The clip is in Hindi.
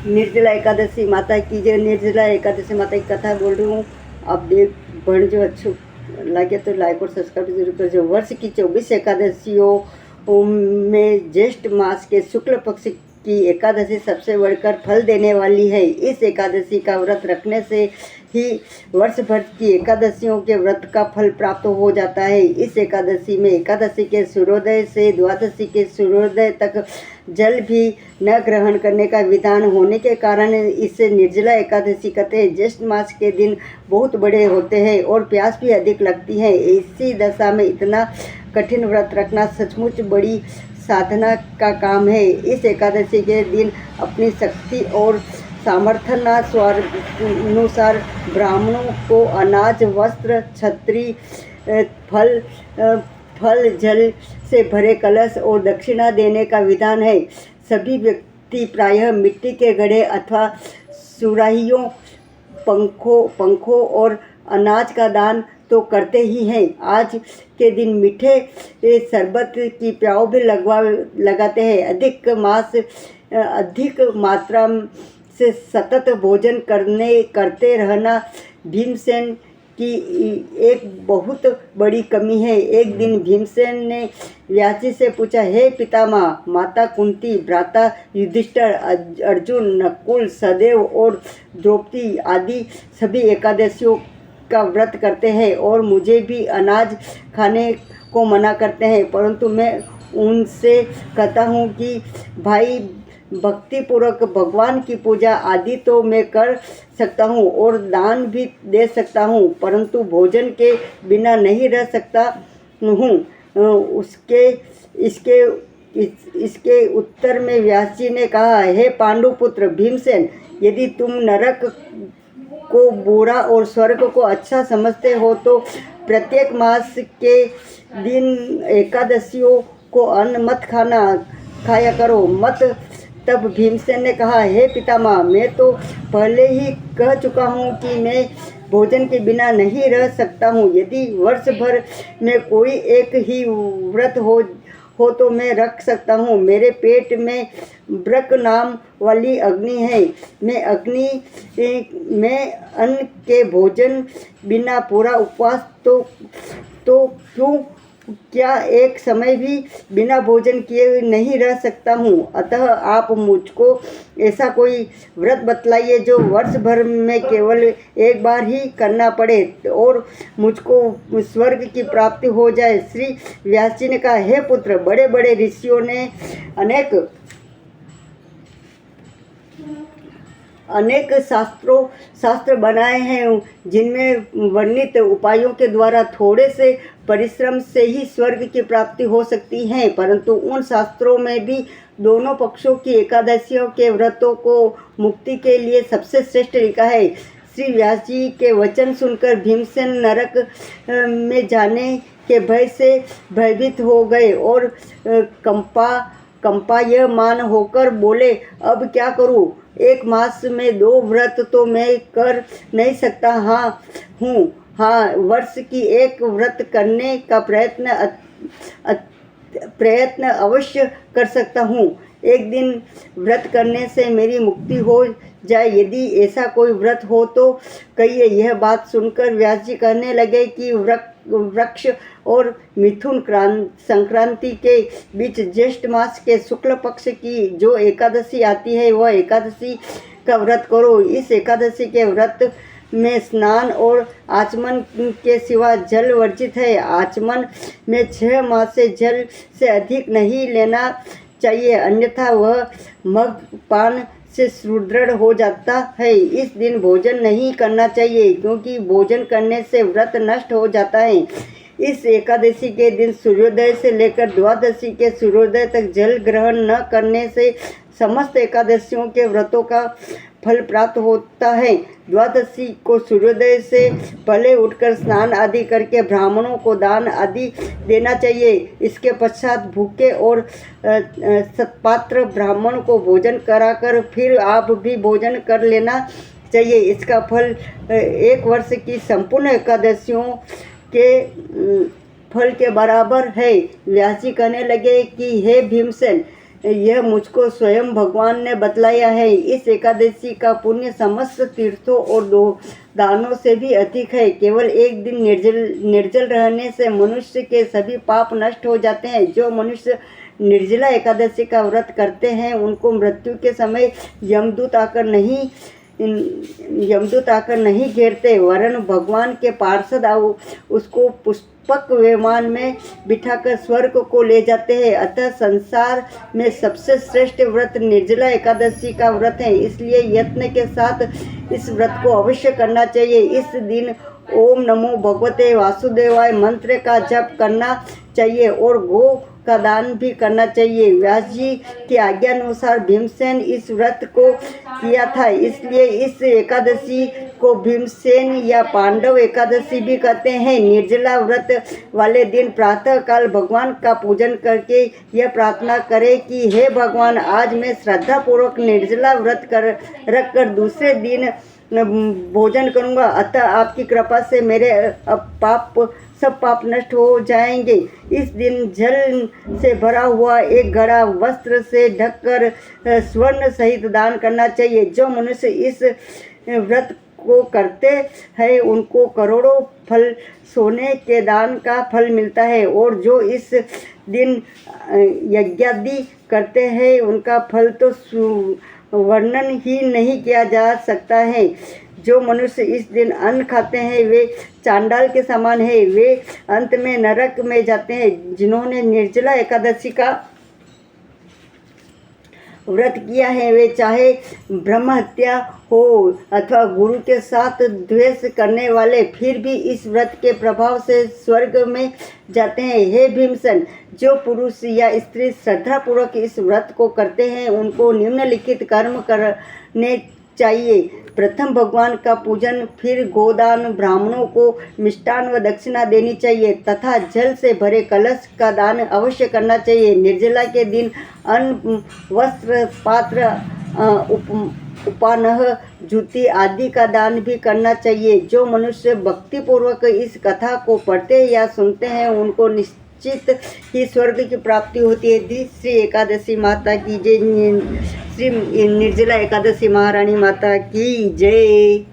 निर्जला एकादशी माता की जय। निर्जला एकादशी माता की कथा बोल रही हूँ। आप देख बढ़ जो अच्छे लगे तो लाइक और सब्सक्राइब जरूर कर जो। वर्ष की 24 एकादशियों में ज्येष्ठ मास के शुक्ल पक्ष की एकादशी सबसे बढ़कर फल देने वाली है। इस एकादशी का व्रत रखने से ही वर्ष भर की एकादशियों के व्रत का फल प्राप्त हो जाता है। इस एकादशी में एकादशी के सूर्योदय से द्वादशी के सूर्योदय तक जल भी न ग्रहण करने का विधान होने के कारण इसे निर्जला एकादशी कहते हैं। ज्येष्ठ मास के दिन बहुत बड़े होते हैं और प्यास भी अधिक लगती है। इसी दशा में इतना कठिन व्रत रखना सचमुच बड़ी साधना का काम है। इस एकादशी के दिन अपनी शक्ति और सामर्थ्यानुसार ब्राह्मणों को अनाज, वस्त्र, छत्री, फल जल से भरे कलश और दक्षिणा देने का विधान है। सभी व्यक्ति प्रायः मिट्टी के घड़े अथवा सुराहियों, पंखों और अनाज का दान तो करते ही हैं। आज के दिन मीठे शरबत की प्याव भी लगाते हैं। अधिक मात्रा से सतत भोजन करते रहना भीमसेन की एक बहुत बड़ी कमी है। एक दिन भीमसेन ने व्यास जी से पूछा, हे पितामह, माता कुंती, भ्राता युधिष्ठिर, अर्जुन, नकुल, सहदेव और द्रौपदी आदि सभी एकादशियों का व्रत करते हैं और मुझे भी अनाज खाने को मना करते हैं, परंतु मैं उनसे कहता हूँ कि भाई, भक्तिपूर्वक भगवान की पूजा आदि तो मैं कर सकता हूँ और दान भी दे सकता हूँ, परंतु भोजन के बिना नहीं रह सकता हूँ। इसके उत्तर में व्यास जी ने कहा, हे पांडुपुत्र भीमसेन, यदि तुम नरक को बुरा और स्वर्ग को अच्छा समझते हो तो प्रत्येक मास के दिन एकादशियों को अन्न मत खाया करो मत। तब भीमसेन ने कहा, हे पितामह, मैं तो पहले ही कह चुका हूँ कि मैं भोजन के बिना नहीं रह सकता हूँ। यदि वर्ष भर में कोई एक ही व्रत हो तो मैं रख सकता हूँ। मेरे पेट में ब्रक नाम वाली अग्नि है। मैं अन्न के भोजन बिना पूरा उपवास तो क्या एक समय भी बिना भोजन किए नहीं रह सकता हूँ। अतः आप मुझको ऐसा कोई व्रत बतलाइए जो वर्ष भर में केवल एक बार ही करना पड़े और मुझको स्वर्ग की प्राप्ति हो जाए। श्री व्यास जी ने कहा, हे पुत्र, बड़े बड़े ऋषियों ने अनेक शास्त्र बनाए हैं, जिनमें वर्णित उपायों के द्वारा थोड़े से परिश्रम से ही स्वर्ग की प्राप्ति हो सकती है, परंतु उन शास्त्रों में भी दोनों पक्षों की एकादशियों के व्रतों को मुक्ति के लिए सबसे श्रेष्ठ लिखा है। श्री व्यास जी के वचन सुनकर भीमसेन नरक में जाने के भय से भयभीत हो गए और कंपायमान होकर बोले, अब क्या करूं? एक मास में 2 व्रत तो मैं कर नहीं सकता हाँ, वर्ष की एक व्रत करने का प्रयत्न अवश्य कर सकता हूँ। एक दिन व्रत करने से मेरी मुक्ति हो जाए। यदि ऐसा कोई व्रत हो तो कहिए। यह बात सुनकर व्यास जी कहने लगे कि वृक्ष और मिथुन संक्रांति के बीच ज्येष्ठ मास के शुक्ल पक्ष की जो एकादशी आती है, वह एकादशी का व्रत करो। इस एकादशी के व्रत में स्नान और आचमन के सिवा जल वर्जित है। आचमन में 6 मास से जल से अधिक नहीं लेना चाहिए, अन्यथा वह मद्यपान से सुदृढ़ हो जाता है। इस दिन भोजन नहीं करना चाहिए, क्योंकि भोजन करने से व्रत नष्ट हो जाता है। इस एकादशी के दिन सूर्योदय से लेकर द्वादशी के सूर्योदय तक जल ग्रहण न करने से समस्त एकादशियों के व्रतों का फल प्राप्त होता है। द्वादशी को सूर्योदय से पहले उठकर स्नान आदि करके ब्राह्मणों को दान आदि देना चाहिए। इसके पश्चात भूखे और सत्पात्र ब्राह्मण को भोजन कराकर फिर आप भी भोजन कर लेना चाहिए। इसका फल 1 वर्ष की संपूर्ण एकादशियों के फल के बराबर है। व्यास जी कहने लगे कि हे भीमसेन, यह मुझको स्वयं भगवान ने बतलाया है। इस एकादशी का पुण्य समस्त तीर्थों और दानों से भी अधिक है। केवल एक दिन निर्जल रहने से मनुष्य के सभी पाप नष्ट हो जाते हैं। जो मनुष्य निर्जला एकादशी का व्रत करते हैं उनको मृत्यु के समय यमदूत आकर नहीं घेरते, वरन भगवान के पार्षद उसको पुष्पक विमान में बिठाकर स्वर्ग को ले जाते हैं। अतः संसार में सबसे श्रेष्ठ व्रत निर्जला एकादशी का व्रत है। इसलिए यत्न के साथ इस व्रत को अवश्य करना चाहिए। इस दिन ओम नमो भगवते वासुदेवाय मंत्र का जप करना चाहिए और गो का दान भी करना चाहिए। व्यास जी की आज्ञा अनुसार भीमसेन इस व्रत को किया था, इसलिए इस एकादशी को भीमसेन या पांडव एकादशी भी कहते हैं। निर्जला व्रत वाले दिन प्रातः काल भगवान का पूजन करके यह प्रार्थना करें कि हे भगवान, आज मैं श्रद्धापूर्वक निर्जला व्रत रखकर दूसरे दिन भोजन करूंगा। अतः आपकी कृपा से मेरे सब पाप नष्ट हो जाएंगे। इस दिन जल से भरा हुआ एक घड़ा वस्त्र से ढककर स्वर्ण सहित दान करना चाहिए। जो मनुष्य इस व्रत को करते हैं उनको करोड़ों फल सोने के दान का फल मिलता है, और जो इस दिन यज्ञादि करते हैं उनका फल तो वर्णन ही नहीं किया जा सकता है। जो मनुष्य इस दिन अन्न खाते हैं वे चांडाल के समान है, वे अंत में नरक में जाते हैं। जिन्होंने निर्जला एकादशी का व्रत किया है वे चाहे ब्रह्म हत्या हो अथवा गुरु के साथ द्वेष करने वाले फिर भी इस व्रत के प्रभाव से स्वर्ग में जाते हैं। हे भीमसेन, जो पुरुष या स्त्री श्रद्धापूर्वक इस व्रत को करते हैं उनको निम्नलिखित कर्म करने चाहिए। प्रथम भगवान का पूजन, फिर गोदान, ब्राह्मणों को मिष्टान व दक्षिणा देनी चाहिए तथा जल से भरे कलश का दान अवश्य करना चाहिए। निर्जला के दिन अन्न, वस्त्र, पात्र, उपानह, जूती आदि का दान भी करना चाहिए। जो मनुष्य भक्तिपूर्वक इस कथा को पढ़ते या सुनते हैं उनको निश्चित ही स्वर्ग की प्राप्ति होती है। श्री एकादशी माता की जय। श्री निर्जला एकादशी महारानी माता की जय।